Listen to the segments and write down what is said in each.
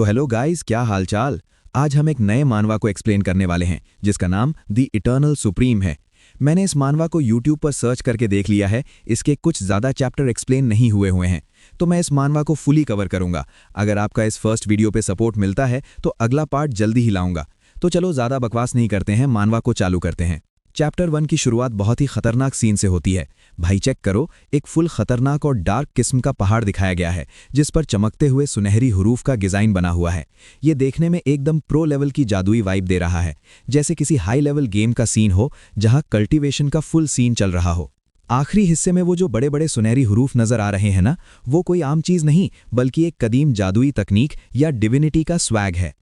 तो hello guys, क्या हालचाल। आज हम एक नए मानवा को एक्सप्लेन करने वाले हैं जिसका नाम द इटर्नल सुप्रीम है। मैंने इस मानवा को यूट्यूब पर सर्च करके देख लिया है। इसके कुछ ज़्यादा चैप्टर एक्सप्लेन नहीं हुए हैं, तो मैं इस मानवा को फुली कवर करूंगा। अगर आपका इस फर्स्ट वीडियो पे सपोर्ट मिलता है तो अगला पार्ट जल्दी ही लाऊंगा। तो चलो ज़्यादा बकवास नहीं करते हैं, मानवा को चालू करते हैं। चैप्टर 1 की शुरुआत बहुत ही खतरनाक सीन से होती है। भाई चेक करो, एक फुल खतरनाक और डार्क किस्म का पहाड़ दिखाया गया है जिस पर चमकते हुए सुनहरी हुरूफ का डिज़ाइन बना हुआ है। ये देखने में एकदम प्रो लेवल की जादुई वाइब दे रहा है, जैसे किसी हाई लेवल गेम का सीन हो जहां कल्टीवेशन का फुल सीन चल रहा हो। आखिरी हिस्से में वो जो बड़े बड़े सुनहरी हुरूफ नजर आ रहे हैं ना, वो कोई आम चीज़ नहीं बल्कि एक कदीम जादुई तकनीक या डिविनिटी का स्वैग है।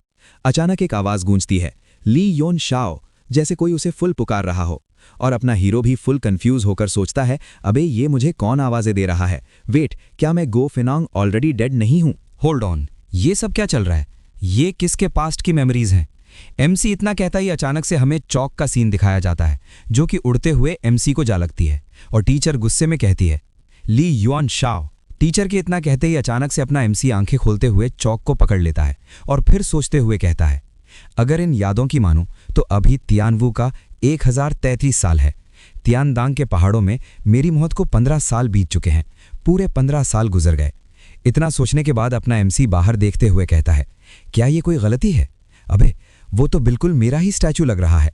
अचानक एक आवाज़ गूंजती है, ली योन शाओ, जैसे कोई उसे फुल पुकार रहा हो। और अपना हीरो भी फुल कंफ्यूज होकर सोचता है, अबे ये मुझे कौन आवाज़ें दे रहा है। वेट, क्या मैं गो फिनांग ऑलरेडी डेड नहीं हूँ? होल्ड ऑन, ये सब क्या चल रहा है? ये किसके पास्ट की मेमोरीज हैं? एमसी इतना कहता ही अचानक से हमें चौक का सीन दिखाया जाता है जो कि उड़ते हुए एमसी को जा लगती है और टीचर गुस्से में कहती है, ली युआन शाओ। टीचर के इतना कहते ही अचानक से अपना एमसी आंखें खोलते हुए चौक को पकड़ लेता है और फिर सोचते हुए कहता है, अगर इन यादों की मानूं तो अभी तियानवू का 1033 साल है। तियानदांग के पहाड़ों में मेरी मौत को 15 साल बीत चुके हैं। पूरे 15 साल गुजर गए। इतना सोचने के बाद अपना एमसी बाहर देखते हुए कहता है, क्या ये कोई गलती है? अबे वो तो बिल्कुल मेरा ही स्टैचू लग रहा है।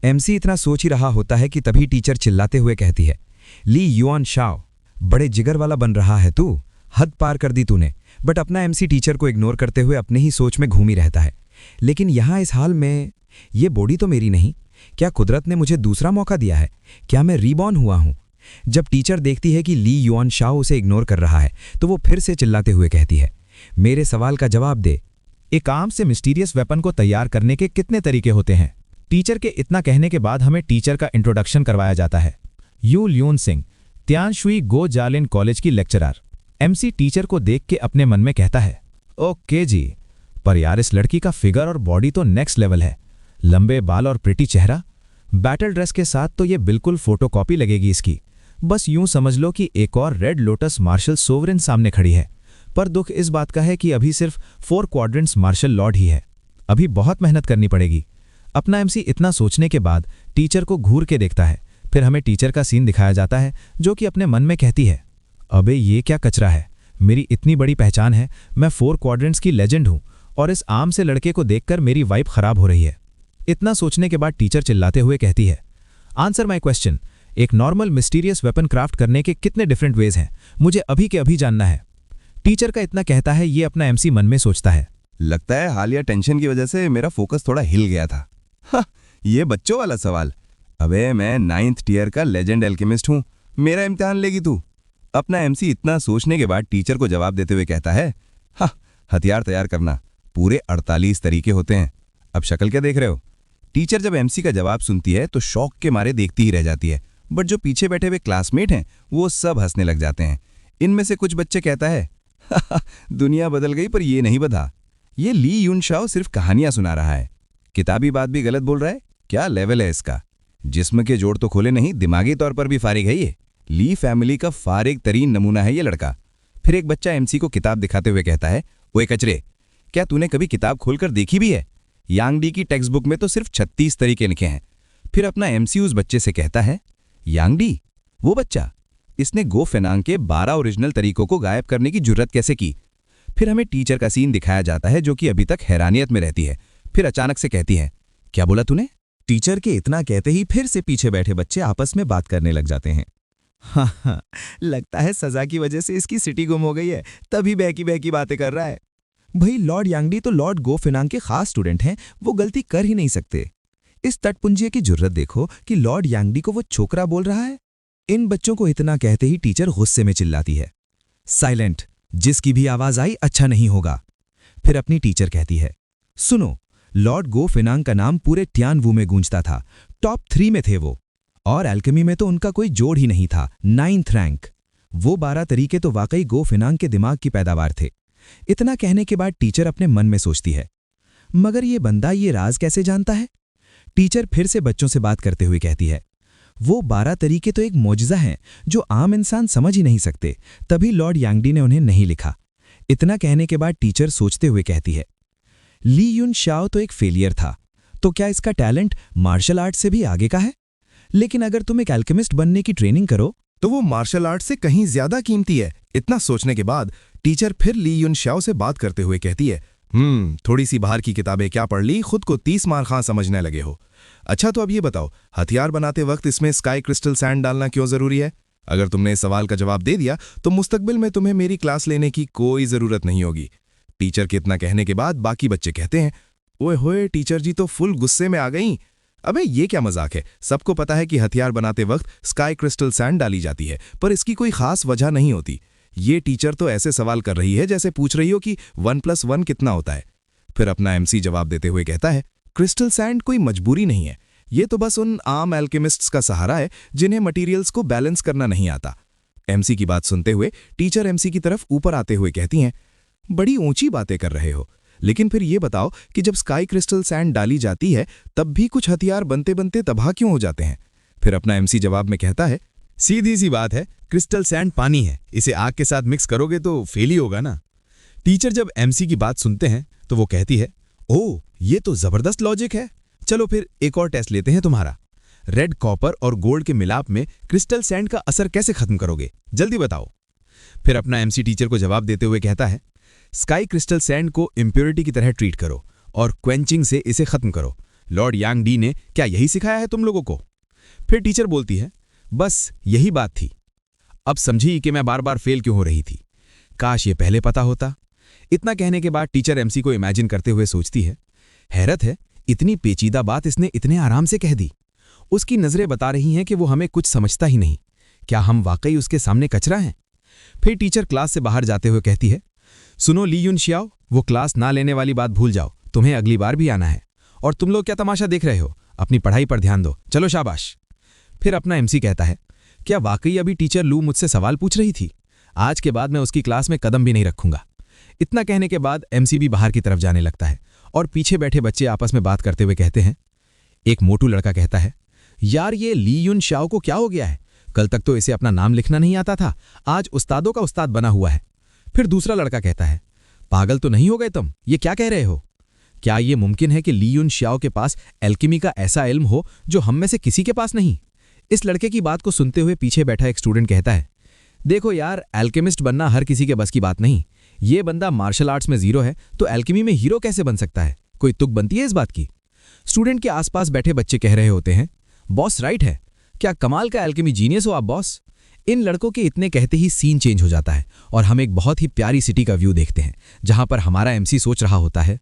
एमसी इतना सोच ही रहा होता है कि तभी टीचर चिल्लाते हुए कहती है, ली युआन शाओ, बड़े जिगर वाला बन रहा है तू, हद पार कर दी तूने। बट अपना एमसी टीचर को इग्नोर करते हुए अपने ही सोच में घूमी रहता है। लेकिन यहाँ इस हाल में ये बॉडी तो मेरी नहीं। क्या कुदरत ने मुझे दूसरा मौका दिया है? क्या मैं रीबॉर्न हुआ हूँ? जब टीचर देखती है कि ली युआन शाओ उसे इग्नोर कर रहा है तो वो फिर से चिल्लाते हुए कहती है, मेरे सवाल का जवाब दे। एक आर्म से मिस्टीरियस वेपन को तैयार करने के कितने तरीके होते हैं? टीचर के इतना कहने के बाद हमें टीचर का इंट्रोडक्शन करवाया जाता है। यू ल्यून सिंह, तियानशुई गो जालिन कॉलेज की लेक्चरर। एमसी टीचर को देख के अपने मन में कहता है, ओके जी, पर यार इस लड़की का फिगर और बॉडी तो नेक्स्ट लेवल है। लंबे बाल और प्रिटी चेहरा, बैटल ड्रेस के साथ तो ये बिल्कुल फोटोकॉपी लगेगी इसकी। बस यूं समझ लो कि एक और रेड लोटस मार्शल सोवरेन सामने खड़ी है। पर दुख इस बात का है कि अभी सिर्फ 4 क्वाड्रेंट्स मार्शल लॉर्ड ही है। अभी बहुत मेहनत करनी पड़ेगी। अपना एमसी इतना सोचने के बाद टीचर को घूर के देखता है। फिर हमें टीचर का सीन दिखाया जाता है जो कि अपने मन में कहती है, अबे ये क्या कचरा है? मेरी इतनी बड़ी पहचान है, मैं 4 क्वाड्रेंट्स की लेजेंड हूँ और इस आम से लड़के को देखकर मेरी वाइब खराब हो रही है। इतना सोचने के बाद टीचर चिल्लाते हुए कहती है, आंसर माय क्वेश्चन। एक नॉर्मल मिस्टीरियस वेपन क्राफ्ट करने के कितने डिफरेंट वेज हैं? मुझे अभी के अभी जानना है। टीचर का इतना कहता है, ये अपना एमसी मन में सोचता है, लगता है हालिया टेंशन की वजह से मेरा फोकस थोड़ा हिल गया था। ये बच्चों वाला सवाल। अबे मैं 9th टियर का लेजेंड एल्केमिस्ट हूँ, मेरा इम्तिहान लेगी तू? अपना एमसी इतना सोचने के बाद टीचर को जवाब देते हुए कहता है, हथियार तैयार करना पूरे 48 तरीके होते हैं। अब शक्ल क्या देख रहे हो? टीचर जब एमसी का जवाब सुनती है तो शौक के मारे देखती ही रह जाती है। बट जो पीछे बैठे हुए क्लासमेट हैं वो सब हंसने लग जाते हैं। इनमें से कुछ बच्चे कहता है, दुनिया बदल गई पर ये नहीं बदला। ये ली युन शाओ सिर्फ कहानियां सुना रहा है, किताबी बात भी गलत बोल रहा है। क्या लेवल है इसका? जिस्म के जोड़ तो खोले नहीं, दिमागी तौर पर भी फारिग है ये। ली फैमिली का फारिग तरीन नमूना है ये लड़का। फिर एक बच्चा एमसी को किताब दिखाते हुए कहता है, ओए कचरे, क्या तूने कभी किताब खोलकर देखी भी है? यांगडी की टेक्स्ट बुक में तो सिर्फ 36 तरीके लिखे हैं। फिर अपना एमसी उस बच्चे से कहता है, यांगडी? वो बच्चा, इसने गो फेनांग के 12 ओरिजिनल तरीकों को गायब करने की जुर्रत कैसे की? फिर हमें टीचर का सीन दिखाया जाता है जो कि अभी तक हैरानियत में रहती है। फिर अचानक से कहती है, क्या बोला तूने? टीचर के इतना कहते ही फिर से पीछे बैठे बच्चे आपस में बात करने लग जाते हैं। हाँ, लगता है सजा की वजह से इसकी सिटी गुम हो गई है, तभी बहकी बहकी बातें कर रहा है। भाई लॉर्ड यांगडी तो लॉर्ड गो फिनांग के खास स्टूडेंट हैं, वो गलती कर ही नहीं सकते। इस तटपुंजिये की जुर्रत देखो कि लॉर्ड यांगडी को वो छोकरा बोल रहा है। इन बच्चों को इतना कहते ही टीचर गुस्से में चिल्लाती है, साइलेंट, जिसकी भी आवाज आई अच्छा नहीं होगा। फिर अपनी टीचर कहती है, सुनो, लॉर्ड गो फिनांग का नाम पूरे तियानवू में गूंजता था। टॉप 3 में थे वो, और एल्केमी में तो उनका कोई जोड़ ही नहीं था, 9th रैंक। वो 12 तरीके तो वाकई गो फिनांग के दिमाग की पैदावार थे। इतना कहने के बाद टीचर अपने मन में सोचती है, मगर ये बंदा ये राज कैसे जानता है? टीचर फिर से बच्चों से बात करते हुए कहती है, वो 12 तरीके तो एक मौजज़ा हैं जो आम इंसान समझ ही नहीं सकते, तभी लॉर्ड यांगडी ने उन्हें नहीं लिखा। इतना कहने के बाद टीचर सोचते हुए कहती है, ली युन शाओ तो एक फेलियर था, तो क्या इसका टैलेंट मार्शल आर्ट से भी आगे का है? लेकिन अगर तुम एक एल्केमिस्ट बनने की ट्रेनिंग करो तो वो मार्शल आर्ट से कहीं ज्यादा कीमती है। इतना सोचने के बाद टीचर फिर ली युन शाओ से बात करते हुए कहती है, थोड़ी सी बाहर की किताबें क्या पढ़ ली, खुद को 30 मार खां समझने लगे हो। अच्छा तो अब ये बताओ, हथियार बनाते वक्त इसमें स्काई क्रिस्टल सैंड डालना क्यों जरूरी है? अगर तुमने इस सवाल का जवाब दे दिया तो मुस्तकबिल में तुम्हें मेरी क्लास लेने की कोई जरूरत नहीं होगी। टीचर के इतना कहने के बाद बाकी बच्चे कहते हैं, ओए होए टीचर जी तो फुल गुस्से में आ गई। अबे ये क्या मजाक है, सबको पता है कि हथियार बनाते वक्त स्काई क्रिस्टल सैंड डाली जाती है, पर इसकी कोई खास वजह नहीं होती। ये टीचर तो ऐसे सवाल कर रही है जैसे पूछ रही हो कि 1+1 कितना होता है। फिर अपना एमसी जवाब देते हुए कहता है, क्रिस्टल सैंड कोई मजबूरी नहीं है, ये तो बस उन आम एल्केमिस्ट्स का सहारा है जिन्हें मटेरियल्स को बैलेंस करना नहीं आता। एमसी की बात सुनते हुए टीचर एमसी की तरफ ऊपर आते हुए कहती हैं, बड़ी ऊंची बातें कर रहे हो, लेकिन फिर ये बताओ कि जब स्काई क्रिस्टल सैंड डाली जाती है तब भी कुछ हथियार बनते बनते तबाह क्यों हो जाते हैं? फिर अपना एमसी जवाब में कहता है, सीधी सी बात है, क्रिस्टल सैंड पानी है, इसे आग के साथ मिक्स करोगे तो फेल ही होगा ना। टीचर जब एमसी की बात सुनते हैं तो वो कहती है, ओह ये तो जबरदस्त लॉजिक है, चलो फिर एक और टेस्ट लेते हैं तुम्हारा। रेड कॉपर और गोल्ड के मिलाप में क्रिस्टल सैंड का असर कैसे खत्म करोगे, जल्दी बताओ। फिर अपना एमसी टीचर को जवाब देते हुए कहता है, स्काई क्रिस्टल सैंड को इम्प्योरिटी की तरह ट्रीट करो और क्वेंचिंग से इसे खत्म करो। लॉर्ड यांग डी ने क्या यही सिखाया है तुम लोगों को? फिर टीचर बोलती है, बस यही बात थी, अब समझी कि मैं बार बार फेल क्यों हो रही थी, काश ये पहले पता होता। इतना कहने के बाद टीचर एमसी को इमेजिन करते हुए सोचती है, हैरत है इतनी पेचीदा बात इसने इतने आराम से कह दी। उसकी नजरें बता रही हैं कि वो हमें कुछ समझता ही नहीं, क्या हम वाकई उसके सामने कचरा हैं? फिर टीचर क्लास से बाहर जाते हुए कहती है, सुनो ली युन शाओ, वो क्लास ना लेने वाली बात भूल जाओ, तुम्हें अगली बार भी आना है। और तुम लोग क्या तमाशा देख रहे हो, अपनी पढ़ाई पर ध्यान दो, चलो शाबाश। फिर अपना एमसी कहता है, क्या वाकई अभी टीचर लू मुझसे सवाल पूछ रही थी? आज के बाद मैं उसकी क्लास में कदम भी नहीं रखूंगा। इतना कहने के बाद एमसी भी बाहर की तरफ जाने लगता है और पीछे बैठे बच्चे आपस में बात करते हुए कहते हैं। एक मोटू लड़का कहता है, यार ये ली युन शाओ को क्या हो गया है, कल तक तो इसे अपना नाम लिखना नहीं आता था, आज उस्तादों का उस्ताद बना हुआ है। फिर दूसरा लड़का कहता है, पागल तो नहीं हो गए तुम, ये क्या कह रहे हो? क्या ये मुमकिन है कि ली युन शाओ के पास एल्केमी का ऐसा इल्म हो जो हम में से किसी के पास नहीं? इस लड़के की बात को सुनते हुए पीछे बैठा एक स्टूडेंट कहता है, देखो यार, एल्केमिस्ट बनना हर किसी के बस की बात नहीं। ये बंदा मार्शल आर्ट्स में जीरो है तो एल्केमी में हीरो कैसे बन सकता है? कोई तुक बनती है इस बात की? स्टूडेंट के आसपास बैठे बच्चे कह रहे होते हैं, बॉस राइट है, क्या कमाल का एल्केमी जीनियस हो आप बॉस। इन लड़कों के इतने कहते ही सीन चेंज हो जाता है और हम एक बहुत ही प्यारी सिटी का व्यू देखते हैं जहां पर हमारा एमसी सोच रहा होता है,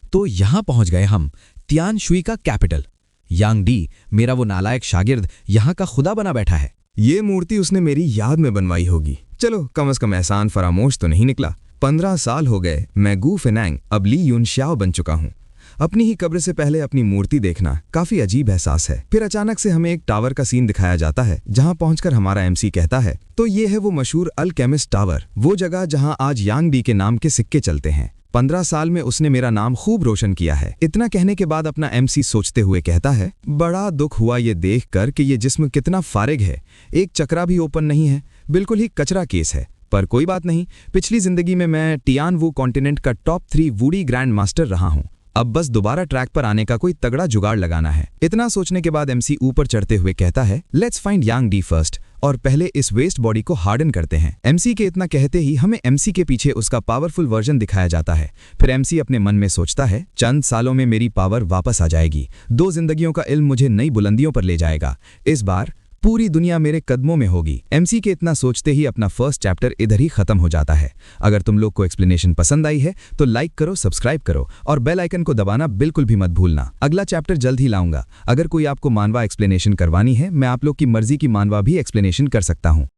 तो यहां पहुंच गए हम, तियान शुई का कैपिटल। यांग डी, मेरा वो नालायक शागिर्द, यहां का खुदा बना बैठा है। ये मूर्ति उसने मेरी याद में बनवाई होगी। चलो कम से कम एहसान फरामोश तो नहीं निकला। 15 साल हो गए, मैं गू फेनांग अब ली युन शाओ बन चुका हूँ। अपनी ही कब्र से पहले अपनी मूर्ति देखना काफी अजीब एहसास है। फिर अचानक से हमें एक टावर का सीन दिखाया जाता है जहां पहुंचकर हमारा एमसी कहता है, तो ये है वो मशहूर अल्केमिस्ट टावर, वो जगह जहां आज यांग डी के नाम के सिक्के चलते हैं। 15 साल में उसने मेरा नाम खूब रोशन किया है। इतना कहने के बाद अपना एमसी सोचते हुए कहता है, बड़ा दुख हुआ ये देखकर कि ये जिस्म कितना फारिग है, एक चक्रा भी ओपन नहीं है, बिल्कुल ही कचरा केस है। पर कोई बात नहीं, पिछली जिंदगी में मैं टियान वू कॉन्टिनेंट का टॉप 3 वूडी ग्रैंड मास्टर रहा हूं। अब बस दोबारा ट्रैक पर आने का कोई तगड़ा जुगाड़ लगाना है। इतना सोचने के बाद एमसी ऊपर चढ़ते हुए कहता है, let's find Yang D first, और पहले इस वेस्ट बॉडी को हार्डन करते हैं। एमसी के इतना कहते ही हमें एमसी के पीछे उसका पावरफुल वर्जन दिखाया जाता है। फिर एमसी अपने मन में सोचता है, चंद सालों में मेरी पावर वापस आ जाएगी, 2 जिंदगियों का इल्म मुझे नई बुलंदियों पर ले जाएगा, इस बार पूरी दुनिया मेरे कदमों में होगी। एमसी के इतना सोचते ही अपना फर्स्ट चैप्टर इधर ही खत्म हो जाता है। अगर तुम लोग को एक्सप्लेनेशन पसंद आई है तो लाइक करो, सब्सक्राइब करो और बेल आइकन को दबाना बिल्कुल भी मत भूलना। अगला चैप्टर जल्द ही लाऊंगा। अगर कोई आपको मानवा एक्सप्लेनेशन करवानी है, मैं आप लोग की मर्जी की मानवा भी एक्सप्लेनेशन कर सकता हूं।